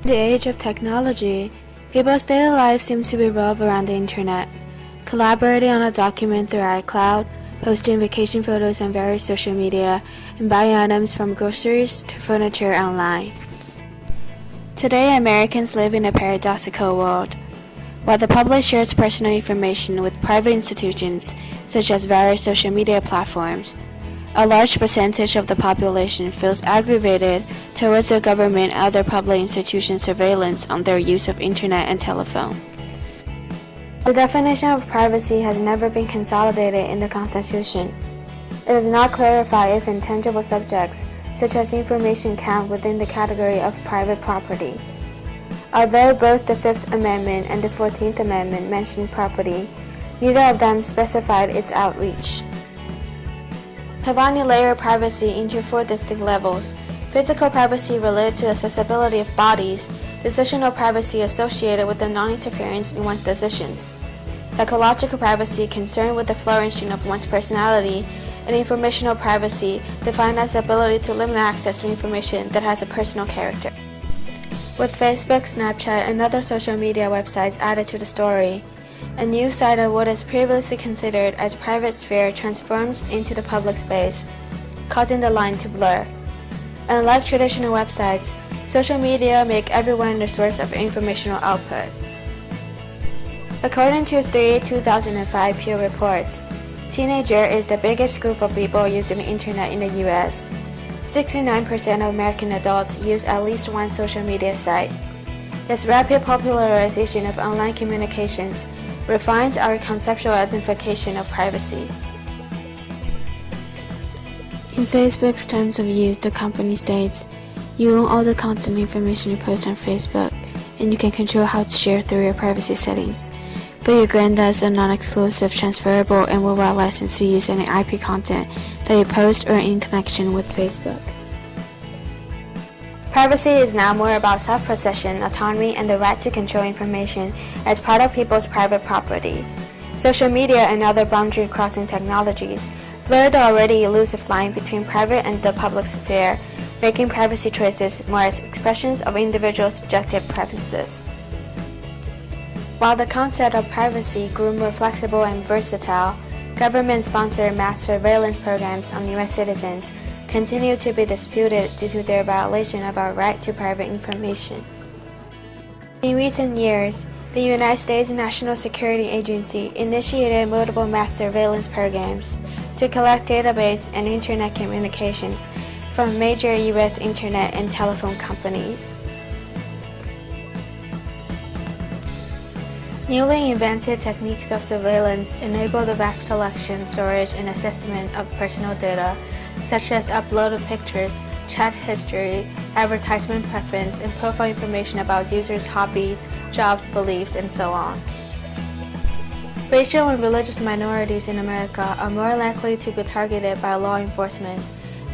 In the age of technology, people's daily lives seem to revolve around the internet, collaborating on a document through iCloud, posting vacation photos on various social media, and buying items from groceries to furniture online. Today, Americans live in a paradoxical world. While the public shares personal information with private institutions, such as various social media platforms, a large percentage of the population feels aggravated towards the government and other public institutions' surveillance on their use of internet and telephone. The definition of privacy has never been consolidated in the Constitution. It does not clarify if intangible subjects, such as information, count within the category of private property. Although both the Fifth Amendment and the 14th Amendment mention property, neither of them specified its outreach. Cavani layered privacy into 4 distinct levels: physical privacy related to accessibility of bodies, decisional privacy associated with the non-interference in one's decisions, psychological privacy concerned with the flourishing of one's personality, and informational privacy defined as the ability to limit access to information that has a personal character. With Facebook, Snapchat, and other social media websites added to the story, a new side of what is previously considered as private sphere transforms into the public space, causing the line to blur. Unlike traditional websites, social media make everyone the source of informational output. According to 3 2005 Pew reports, teenager is the biggest group of people using the internet in the US. 69% of American adults use at least one social media site. This rapid popularization of online communications refines our conceptual identification of privacy. In Facebook's terms of use, the company states, "You own all the content information you post on Facebook, and you can control how it's shared through your privacy settings. But you grant us a non-exclusive, transferable, and worldwide license to use any IP content that you post or in connection with Facebook." Privacy is now more about self-possession, autonomy, and the right to control information as part of people's private property. Social media and other boundary-crossing technologies blur the already elusive line between private and the public sphere, making privacy choices more as expressions of individual subjective preferences. While the concept of privacy grew more flexible and versatile, government-sponsored mass surveillance programs on U.S. citizens continue to be disputed due to their violation of our right to private information. In recent years, the United States National Security Agency initiated multiple mass surveillance programs to collect database and internet communications from major U.S. internet and telephone companies. Newly invented techniques of surveillance enable the vast collection, storage, and assessment of personal data, such as uploaded pictures, chat history, advertisement preference, and profile information about users' hobbies, jobs, beliefs, and so on. Racial and religious minorities in America are more likely to be targeted by law enforcement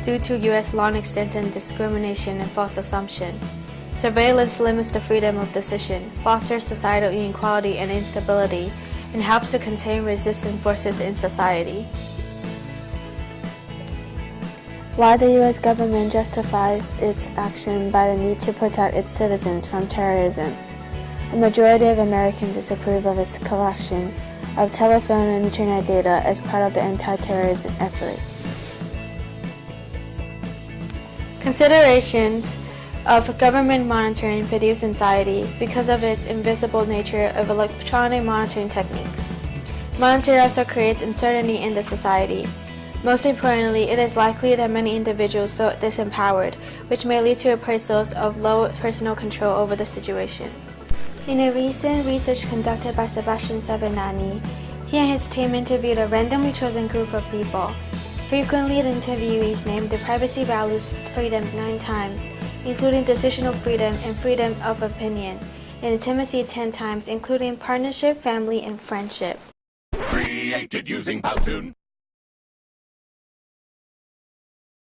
due to U.S. long-extensive discrimination and false assumption. Surveillance limits the freedom of decision, fosters societal inequality and instability, and helps to contain resistant forces in society. While the U.S. government justifies its action by the need to protect its citizens from terrorism, a majority of Americans disapprove of its collection of telephone and internet data as part of the anti-terrorism efforts. Considerations of government monitoring produce anxiety because of its invisible nature of electronic monitoring techniques. Monitoring also creates uncertainty in the society. Most importantly, it is likely that many individuals feel disempowered, which may lead to appraisals of low personal control over the situations. In a recent research conducted by Sebastian Savinani, he and his team interviewed a randomly chosen group of people. Frequently, the interviewees named the privacy values freedom 9 times, including decisional freedom and freedom of opinion, and intimacy 10 times, including partnership, family, and friendship. Created using Powtoon.